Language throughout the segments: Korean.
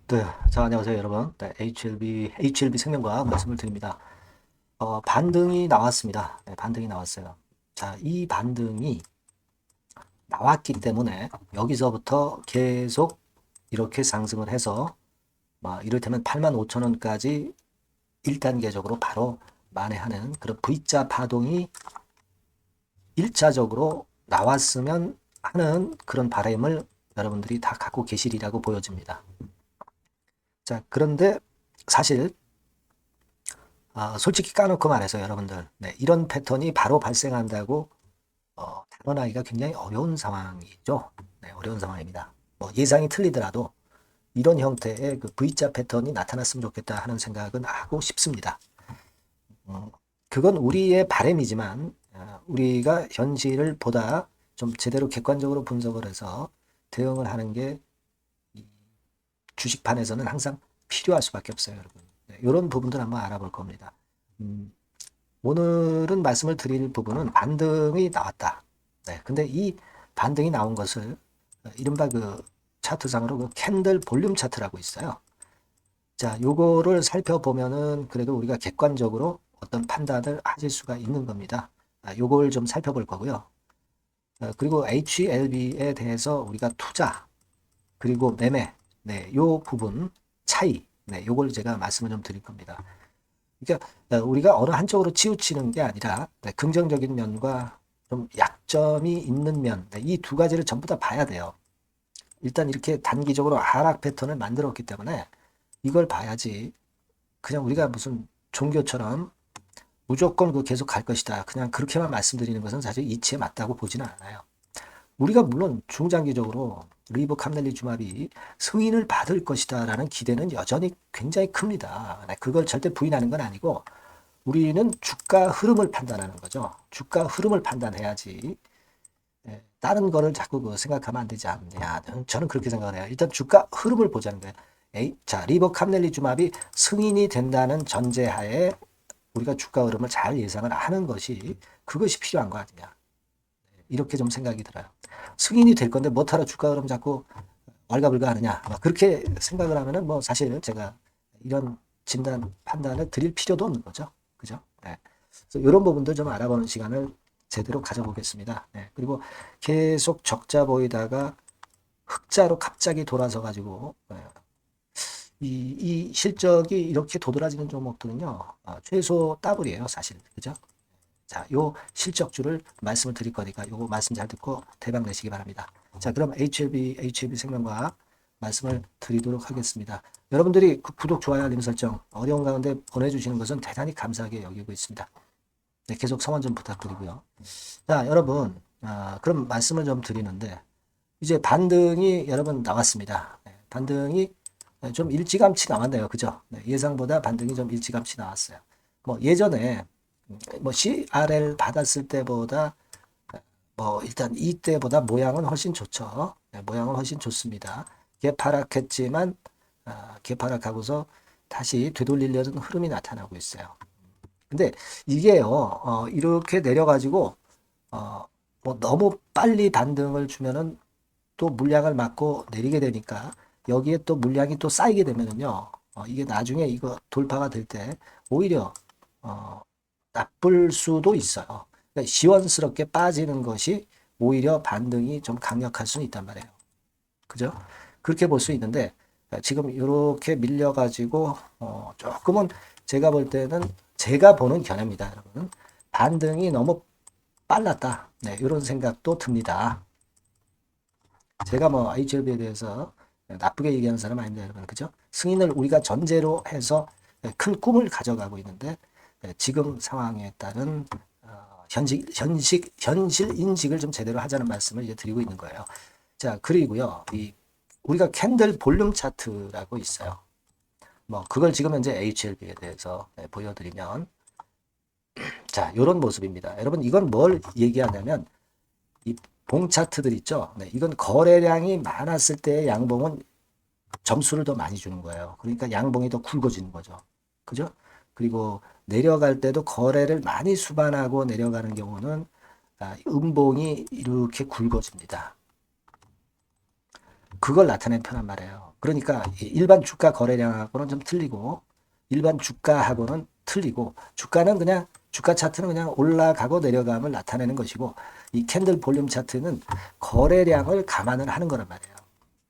네, 자, 안녕하세요, 여러분. 네, HLB 생명과학 말씀을 드립니다. 반등이 나왔습니다. 네, 반등이 나왔어요. 자, 이 반등이 나왔기 때문에 여기서부터 계속 이렇게 상승을 해서, 이를테면 85,000원까지 1단계적으로 바로 만회하는 그런 V자 파동이 1차적으로 나왔으면 하는 그런 바람을 여러분들이 다 갖고 계시리라고 보여집니다. 자, 그런데 사실 솔직히 까놓고 말해서 여러분들, 네, 이런 패턴이 바로 발생한다고 단언하기가 굉장히 어려운 상황이죠. 네, 어려운 상황입니다. 뭐 예상이 틀리더라도 이런 형태의 그 V자 패턴이 나타났으면 좋겠다 하는 생각은 하고 싶습니다. 그건 우리의 바람이지만 우리가 현실을 보다 좀 제대로 객관적으로 분석을 해서 대응을 하는 게 주식판에서는 항상 필요할 수밖에 없어요, 여러분. 네, 이런 부분들 한번 알아볼 겁니다. 음, 오늘은 말씀을 드릴 부분은 반등이 나왔다. 네, 근데 이 반등이 나온 것을 이른바 그 차트상으로 그 캔들 볼륨 차트라고 있어요. 자, 요거를 살펴보면은 그래도 우리가 객관적으로 어떤 판단을 하실 수가 있는 겁니다. 요걸 좀 살펴볼 거고요. 그리고 HLB에 대해서 우리가 투자 그리고 매매, 네, 요 부분 차이, 네, 요걸 제가 말씀을 좀 드릴 겁니다. 그러니까 우리가 어느 한쪽으로 치우치는 게 아니라 네, 긍정적인 면과 좀 약점이 있는 면, 네, 이 두 가지를 전부 다 봐야 돼요. 일단 이렇게 단기적으로 하락 패턴을 만들었기 때문에 이걸 봐야지 그냥 우리가 무슨 종교처럼 무조건 그 계속 갈 것이다. 그냥 그렇게만 말씀드리는 것은 사실 이치에 맞다고 보지는 않아요. 우리가 물론 중장기적으로 리보캄넬리주마비 승인을 받을 것이다라는 기대는 여전히 굉장히 큽니다. 네, 그걸 절대 부인하는 건 아니고 우리는 주가 흐름을 판단하는 거죠. 주가 흐름을 판단해야지. 다른 거를 자꾸 생각하면 안 되지 않느냐. 저는 그렇게 생각을 해요. 일단 주가 흐름을 보자는 거예요. 자, 리보캄넬리주마비 승인이 된다는 전제하에 우리가 주가 흐름을 잘 예상을 하는 것이 그것이 필요한 거 아니냐. 이렇게 좀 생각이 들어요. 승인이 될 건데 뭐하러 주가 흐름 자꾸 왈가불가 하느냐. 그렇게 생각을 하면은 뭐 사실 제가 이런 진단 판단을 드릴 필요도 없는 거죠. 그죠? 네. 그래서 이런 부분들 좀 알아보는 시간을 제대로 가져보겠습니다. 네. 그리고 계속 적자 보이다가 흑자로 갑자기 돌아서 가지고 이 실적이 이렇게 도드라지는 종목들은요 최소 더블이에요 사실. 그죠? 자, 요 실적주를 말씀을 드릴 거니까 요거 말씀 잘 듣고 대박 내시기 바랍니다. 자, 그럼 HLB 생명과학 말씀을 드리도록 하겠습니다. 여러분들이 그 구독, 좋아요, 알림 설정 어려운 가운데 보내주시는 것은 대단히 감사하게 여기고 있습니다. 네, 계속 성원 좀 부탁드리고요. 자, 여러분, 그럼 말씀을 좀 드리는데 이제 반등이 여러분 나왔습니다. 네, 반등이 좀 일찌감치 나왔네요. 그죠? 네, 예상보다 반등이 좀 일찌감치 나왔어요. 뭐 예전에 뭐 CRL 받았을 때보다 뭐 일단 이때보다 모양은 훨씬 좋죠. 네, 모양은 훨씬 좋습니다. 개파락했지만 개파락하고서 다시 되돌리려는 흐름이 나타나고 있어요. 근데 이게요 이렇게 내려가지고 어, 뭐 너무 빨리 반등을 주면은 또 물량을 맞고 내리게 되니까 여기에 또 물량이 또 쌓이게 되면은요 이게 나중에 이거 돌파가 될 때 오히려 어, 나쁠 수도 있어요. 그러니까 시원스럽게 빠지는 것이 오히려 반등이 좀 강력할 수는 있단 말이에요. 그죠? 그렇게 볼 수 있는데 지금 이렇게 밀려가지고 조금은 제가 볼 때는 제가 보는 견해입니다, 여러분. 반등이 너무 빨랐다. 네, 이런 생각도 듭니다. 제가 뭐 HLB에 대해서 나쁘게 얘기하는 사람 아닙니다, 여러분. 그죠? 승인을 우리가 전제로 해서 큰 꿈을 가져가고 있는데 지금 상황에 따른 현실 인식을 좀 제대로 하자는 말씀을 이제 드리고 있는 거예요. 자, 그리고요, 우리가 캔들 볼륨 차트라고 있어요. 뭐, 그걸 지금 현재 HLB에 대해서 보여드리면, 자, 이런 모습입니다. 여러분, 이건 뭘 얘기하냐면, 이 봉 차트들 있죠? 네, 이건 거래량이 많았을 때의 양봉은 점수를 더 많이 주는 거예요. 그러니까 양봉이 더 굵어지는 거죠. 그죠? 그리고 내려갈 때도 거래를 많이 수반하고 내려가는 경우는 음봉이 이렇게 굵어집니다. 그걸 나타낸 표란 말이에요. 그러니까 일반 주가 거래량하고는 좀 틀리고 일반 주가하고는 틀리고 주가는 그냥 주가 차트는 그냥 올라가고 내려감을 나타내는 것이고 이 캔들 볼륨 차트는 거래량을 감안을 하는 거란 말이에요.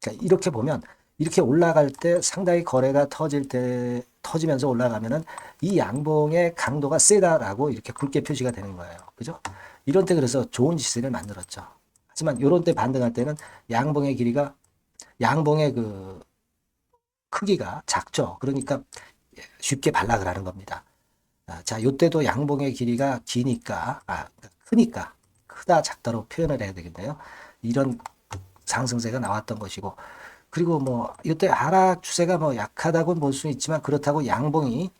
그러니까 이렇게 보면 이렇게 올라갈 때 상당히 거래가 터지면서 올라가면은 이 양봉의 강도가 세다라고 이렇게 굵게 표시가 되는 거예요. 그죠? 이런 때 그래서 좋은 시세를 만들었죠. 하지만 이런 때 반등할 때는 양봉의 길이가 양봉의 그 크기가 작죠. 그러니까 쉽게 반락을 하는 겁니다. 자, 요때도 양봉의 길이가 기니까, 크니까, 크다, 작다로 표현을 해야 되겠네요. 이런 상승세가 나왔던 것이고, 그리고 뭐, 이때 하락 추세가 뭐 약하다고는 볼 수는 있지만, 그렇다고 양봉이,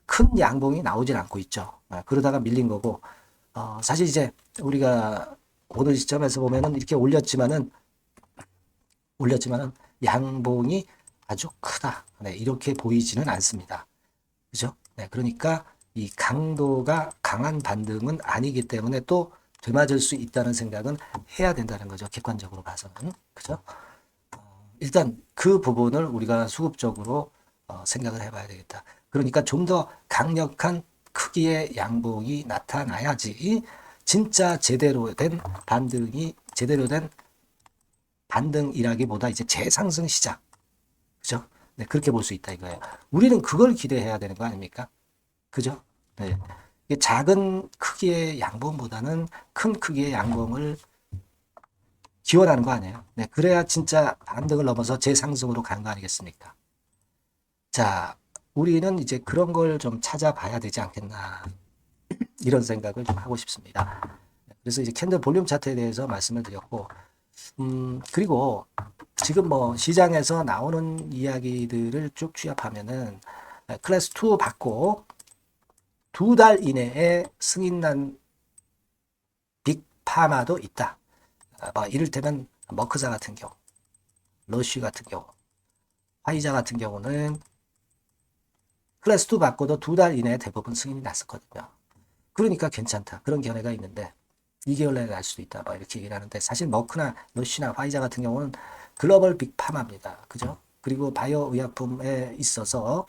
큰 양봉이 나오진 않고 있죠. 그러다가 밀린 거고, 사실 이제 우리가 오늘 시점에서 보면은 이렇게 올렸지만은 양봉이 아주 크다. 네, 이렇게 보이지는 않습니다. 그죠? 네, 그러니까 이 강도가 강한 반등은 아니기 때문에 또 되맞을 수 있다는 생각은 해야 된다는 거죠. 객관적으로 봐서는. 그죠? 일단 그 부분을 우리가 수급적으로 생각을 해봐야 되겠다. 그러니까 좀 더 강력한 크기의 양봉이 나타나야지 진짜 제대로 된 반등이라기보다 이제 재상승 시작. 그죠? 네, 그렇게 볼 수 있다 이거예요. 우리는 그걸 기대해야 되는 거 아닙니까? 그죠? 네. 이게 작은 크기의 양봉보다는 큰 크기의 양봉을 기원하는 거 아니에요? 네, 그래야 진짜 반등을 넘어서 재상승으로 가는 거 아니겠습니까? 자, 우리는 이제 그런 걸 좀 찾아봐야 되지 않겠나. 이런 생각을 좀 하고 싶습니다. 그래서 이제 캔들 볼륨 차트에 대해서 말씀을 드렸고, 그리고 지금 뭐 시장에서 나오는 이야기들을 쭉 취합하면은 클래스 2 받고 2달 이내에 승인난 빅파마도 있다. 뭐 이를테면 머크사 같은 경우, 러쉬 같은 경우, 화이자 같은 경우는 클래스 2 받고도 2달 이내에 대부분 승인이 났었거든요. 그러니까 괜찮다. 그런 견해가 있는데 2개월 내에 날 수도 있다. 뭐 이렇게 얘기를 하는데 사실 머크나 러쉬나 화이자 같은 경우는 글로벌 빅파마입니다. 그죠? 그리고 바이오 의약품에 있어서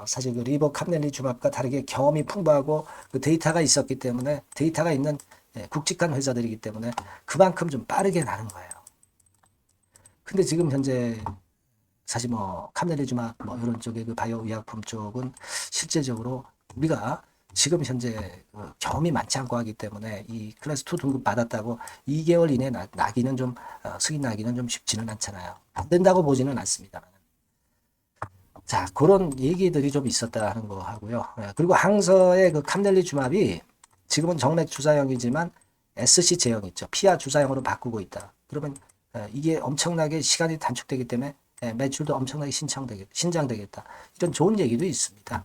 사실 그 리버 캄넬리 주맙과 다르게 경험이 풍부하고 그 데이터가 있었기 때문에 데이터가 있는 굵직한 회사들이기 때문에 그만큼 좀 빠르게 나는 거예요. 근데 지금 현재 사실 뭐 캄넬리 주맙 뭐 이런 쪽의 그 바이오 의약품 쪽은 실제적으로 우리가 지금 현재 경험이 많지 않고 하기 때문에 이 클래스 2 등급 받았다고 2개월 이내 나기는 좀 승인 나기는 좀 쉽지는 않잖아요. 안 된다고 보지는 않습니다. 자, 그런 얘기들이 좀 있었다 하는 거 하고요. 그리고 항서의 그 캄넬리 주맙이 지금은 정맥 주사형이지만 SC 제형 있죠. 피하 주사형으로 바꾸고 있다. 그러면 이게 엄청나게 시간이 단축되기 때문에 매출도 엄청나게 신장되겠다. 이런 좋은 얘기도 있습니다.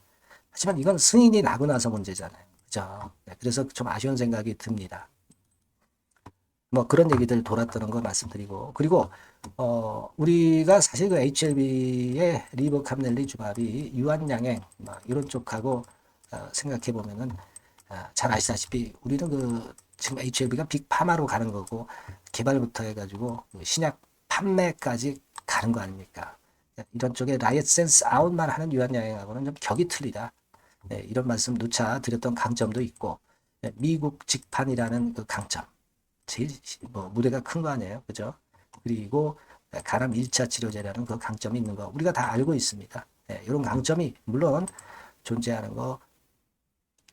하지만 이건 승인이 나고 나서 문제잖아요. 그죠? 그래서 좀 아쉬운 생각이 듭니다. 뭐 그런 얘기들 돌았다는 거 말씀드리고 그리고 우리가 사실 그 HLB의 리버 캄넬리 주밥이 유한양행 뭐 이런 쪽하고 생각해 보면은 잘 아시다시피 우리는 그 지금 HLB가 빅파마로 가는 거고 개발부터 해가지고 신약 판매까지 가는 거 아닙니까? 이런 쪽에 라이엇 센스 아웃만 하는 유한양행하고는 좀 격이 틀리다. 네, 이런 말씀 누차 드렸던 강점도 있고 미국 직판이라는 그 강점 제일 뭐 무대가 큰 거 아니에요, 그죠? 그리고 간암 1차 치료제라는 그 강점이 있는 거 우리가 다 알고 있습니다. 네, 이런 강점이 물론 존재하는 거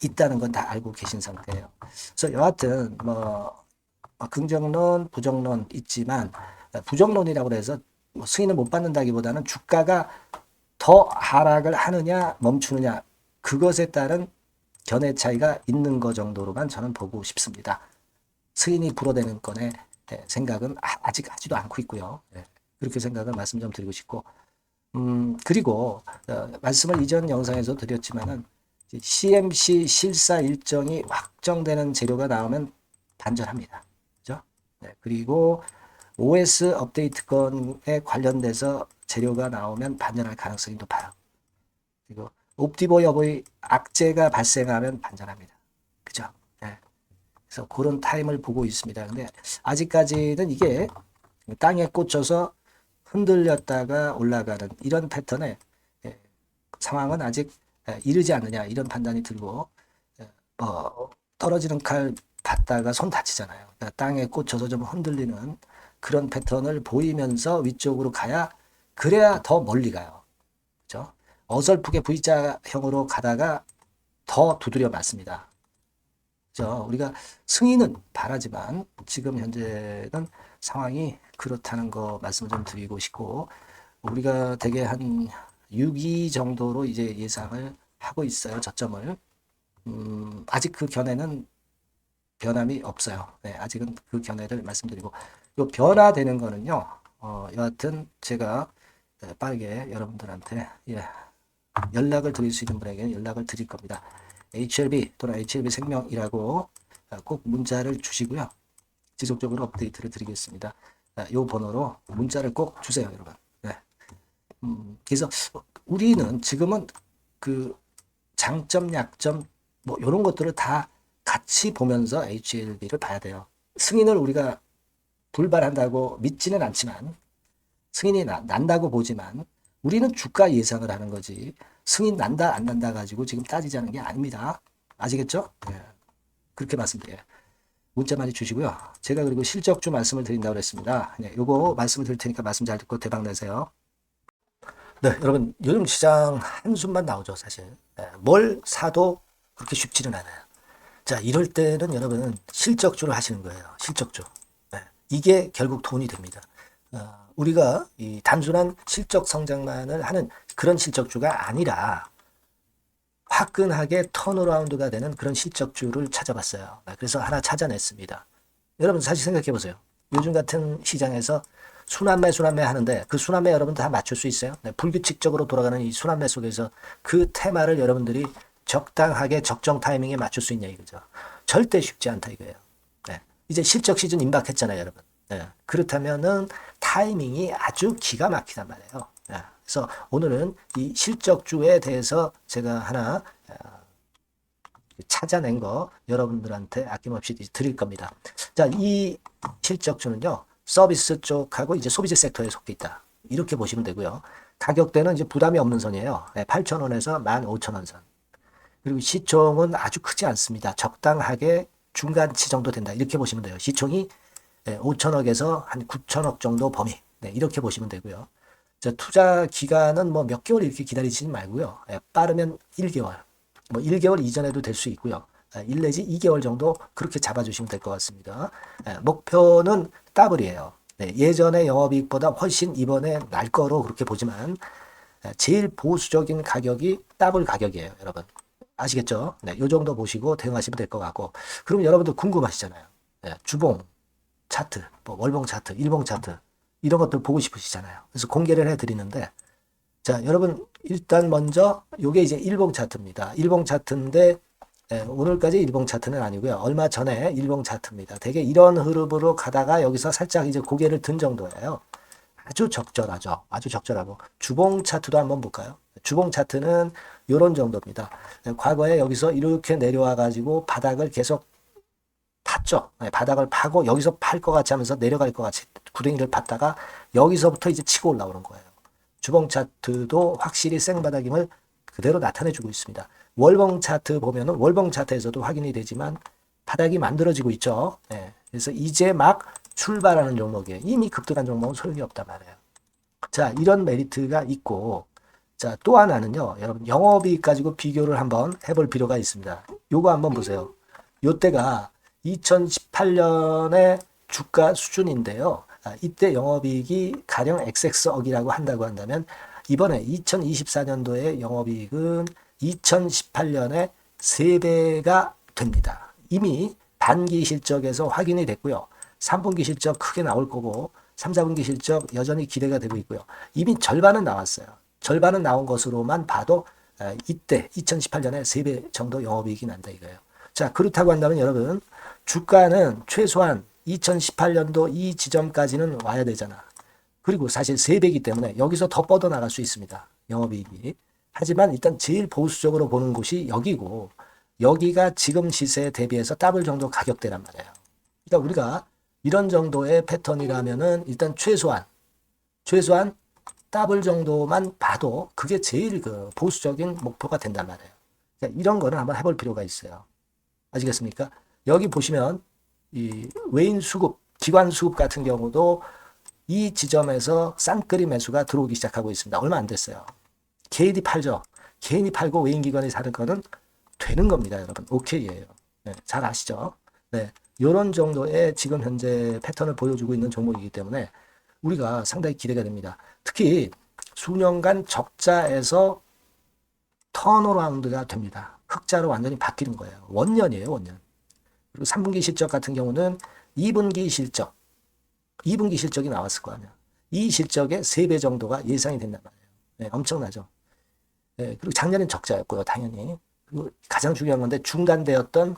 있다는 건 다 알고 계신 상태예요. 그래서 여하튼 뭐 긍정론, 부정론 있지만 부정론이라고 해서 뭐 승인을 못 받는다기보다는 주가가 더 하락을 하느냐 멈추느냐 그것에 따른 견해 차이가 있는 거 정도로만 저는 보고 싶습니다. 승인이 불어대는 건의 생각은 아직 하지도 않고 있고요. 그렇게 생각을 말씀 좀 드리고 싶고 그리고 말씀을 이전 영상에서 드렸지만은 CMC 실사 일정이 확정되는 재료가 나오면 반전합니다. 그죠? 네, 그리고 OS 업데이트 건에 관련돼서 재료가 나오면 반전할 가능성이 높아요. 그리고 옵티보 여부의 악재가 발생하면 반전합니다. 그죠? 네. 그래서 그런 타임을 보고 있습니다. 근데 아직까지는 이게 땅에 꽂혀서 흔들렸다가 올라가는 이런 패턴의 상황은 아직 이르지 않느냐 이런 판단이 들고 떨어지는 칼 받다가 손 다치잖아요. 그러니까 땅에 꽂혀서 좀 흔들리는 그런 패턴을 보이면서 위쪽으로 가야 그래야 더 멀리 가요. 그죠? 어설프게 V자형으로 가다가 더 두드려 맞습니다. 그죠? 우리가 승인은 바라지만 지금 현재는 상황이 그렇다는 거 말씀을 좀 드리고 싶고 우리가 대개 한 6위 정도로 이제 예상을 하고 있어요. 저점을. 아직 그 견해는 변함이 없어요. 네, 아직은 그 견해를 말씀드리고 요 변화되는 거는요. 여하튼 제가 빠르게 여러분들한테 연락을 드릴 수 있는 분에게 연락을 드릴 겁니다. HLB 또는 HLB 생명이라고 꼭 문자를 주시고요. 지속적으로 업데이트를 드리겠습니다. 요 번호로 문자를 꼭 주세요, 여러분. 네. 그래서 우리는 지금은 그 장점, 약점 뭐 이런 것들을 다 같이 보면서 HLB를 봐야 돼요. 승인을 우리가 불발한다고 믿지는 않지만 승인이 난다고 보지만 우리는 주가 예상을 하는 거지 승인 난다 안 난다 가지고 지금 따지자는 게 아닙니다. 아시겠죠? 네. 그렇게 말씀드려요. 문자 많이 주시고요. 제가 그리고 실적주 말씀을 드린다고 그랬습니다. 네, 요거 말씀을 드릴 테니까 말씀 잘 듣고 대박 내세요. 네, 여러분 요즘 시장 한숨만 나오죠, 사실. 네, 뭘 사도 그렇게 쉽지는 않아요. 자, 이럴 때는 여러분 실적주를 하시는 거예요. 실적주. 네, 이게 결국 돈이 됩니다. 우리가 이 단순한 실적 성장만을 하는 그런 실적주가 아니라 화끈하게 턴어라운드가 되는 그런 실적주를 찾아봤어요. 그래서 하나 찾아냈습니다. 여러분 사실 생각해 보세요. 요즘 같은 시장에서 순환매 하는데 그 순환매 여러분 다 맞출 수 있어요? 네, 불규칙적으로 돌아가는 이 순환매 속에서 그 테마를 여러분들이 적당하게 적정 타이밍에 맞출 수 있냐 이거죠. 절대 쉽지 않다 이거예요. 네, 이제 실적 시즌 임박했잖아요, 여러분. 네, 그렇다면은 타이밍이 아주 기가 막히단 말이에요. 네, 그래서 오늘은 이 실적주에 대해서 제가 하나 찾아낸 거 여러분들한테 아낌없이 드릴 겁니다. 자, 이 실적주는요, 서비스 쪽하고 이제 소비재 섹터에 속해 있다. 이렇게 보시면 되고요. 가격대는 이제 부담이 없는 선이에요. 8,000원에서 15,000원 선. 그리고 시총은 아주 크지 않습니다. 적당하게 중간치 정도 된다. 이렇게 보시면 돼요. 시총이 5천억에서 한 9천억 정도 범위. 네, 이렇게 보시면 되고요. 자, 투자 기간은 뭐 몇 개월 이렇게 기다리지 말고요. 빠르면 1개월. 뭐 1개월 이전에도 될 수 있고요. 1 내지 2개월 정도 그렇게 잡아주시면 될 것 같습니다. 목표는 더블이에요. 네, 예전의 영업이익보다 훨씬 이번에 날 거로 그렇게 보지만 제일 보수적인 가격이 더블 가격이에요, 여러분. 아시겠죠? 네, 요 정도 보시고 대응하시면 될 것 같고. 그럼 여러분들 궁금하시잖아요. 네, 주봉 차트, 뭐 월봉 차트, 일봉 차트 이런 것들 보고 싶으시잖아요. 그래서 공개를 해드리는데, 자, 여러분 일단 먼저 요게 이제 일봉 차트입니다. 일봉 차트인데 오늘까지 일봉 차트는 아니고요. 얼마 전에 일봉 차트입니다. 되게 이런 흐름으로 가다가 여기서 살짝 이제 고개를 든 정도예요. 아주 적절하죠. 아주 적절하고 주봉 차트도 한번 볼까요? 주봉 차트는 이런 정도입니다. 과거에 여기서 이렇게 내려와 가지고 바닥을 계속 팠죠. 바닥을 파고 여기서 팔 것 같이 하면서 내려갈 것 같이 구덩이를 팠다가 여기서부터 이제 치고 올라오는 거예요. 주봉 차트도 확실히 생바닥임을 그대로 나타내주고 있습니다. 월봉 차트 보면은 월봉 차트에서도 확인이 되지만 바닥이 만들어지고 있죠. 네. 그래서 이제 막 출발하는 종목이에요. 이미 급등한 종목은 소용이 없단 말이에요. 자, 이런 메리트가 있고, 자, 또 하나는요, 여러분, 영업이익 가지고 비교를 한번 해볼 필요가 있습니다. 요거 한번 보세요. 요때가 2018년의 주가 수준인데요. 이때 영업이익이 가령 XX억이라고 한다고 한다면 이번에 2024년도의 영업이익은 2018년에 3배가 됩니다. 이미 반기 실적에서 확인이 됐고요. 3분기 실적 크게 나올 거고 3, 4분기 실적 여전히 기대가 되고 있고요. 이미 절반은 나왔어요. 절반은 나온 것으로만 봐도 이때 2018년에 3배 정도 영업이익이 난다 이거예요. 자, 그렇다고 한다면 여러분 주가는 최소한 2018년도 이 지점까지는 와야 되잖아. 그리고 사실 3배이기 때문에 여기서 더 뻗어나갈 수 있습니다. 영업이익이. 하지만 일단 제일 보수적으로 보는 곳이 여기고 여기가 지금 시세에 대비해서 더블 정도 가격대란 말이에요. 그러니까 우리가 이런 정도의 패턴이라면은 일단 최소한 더블 정도만 봐도 그게 제일 그 보수적인 목표가 된단 말이에요. 그러니까 이런 거는 한번 해볼 필요가 있어요. 아시겠습니까? 여기 보시면 이 외인 수급, 기관 수급 같은 경우도 이 지점에서 쌍끌이 매수가 들어오기 시작하고 있습니다. 얼마 안 됐어요. 개인이 팔죠. 개인이 팔고 외인 기관이 사는 거는 되는 겁니다, 여러분. 오케이예요. 네, 잘 아시죠? 네, 이런 정도의 지금 현재 패턴을 보여주고 있는 종목이기 때문에 우리가 상당히 기대가 됩니다. 특히 수년간 적자에서 턴어라운드가 됩니다. 흑자로 완전히 바뀌는 거예요. 원년이에요, 원년. 그리고 3분기 실적 같은 경우는 2분기 실적이 나왔을 거 아니야. 이 실적의 3배 정도가 예상이 된단 말이에요. 네, 엄청나죠. 네, 그리고 작년엔 적자였고요, 당연히. 그리고 가장 중요한 건데 중단되었던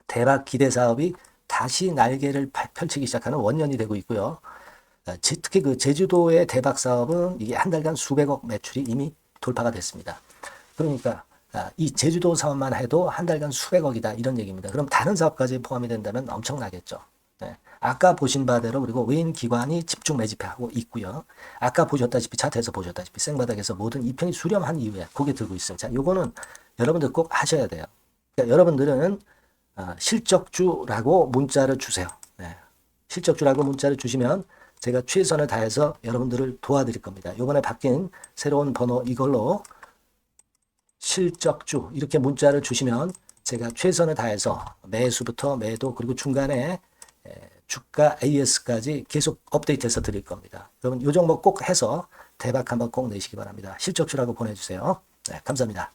대박 기대 사업이 다시 날개를 펼치기 시작하는 원년이 되고 있고요. 특히 그 제주도의 대박 사업은 이게 한 달간 수백억 매출이 이미 돌파가 됐습니다. 그러니까 이 제주도 사업만 해도 한 달간 수백억이다 이런 얘기입니다. 그럼 다른 사업까지 포함이 된다면 엄청나겠죠. 네. 아까 보신 바대로 그리고 외인 기관이 집중 매집하고 있고요. 아까 보셨다시피 차트에서 보셨다시피 생바닥에서 모든 이평이 수렴한 이후에 고개 들고 있어요. 자, 요거는 여러분들 꼭 하셔야 돼요. 그러니까 여러분들은 실적주라고 문자를 주세요. 네. 실적주라고 문자를 주시면 제가 최선을 다해서 여러분들을 도와드릴 겁니다. 이번에 바뀐 새로운 번호 이걸로 실적주 이렇게 문자를 주시면 제가 최선을 다해서 매수부터 매도 그리고 중간에 주가 AS까지 계속 업데이트해서 드릴 겁니다. 여러분 이 종목 꼭 해서 대박 한번 꼭 내시기 바랍니다. 실적주라고 보내주세요. 네, 감사합니다.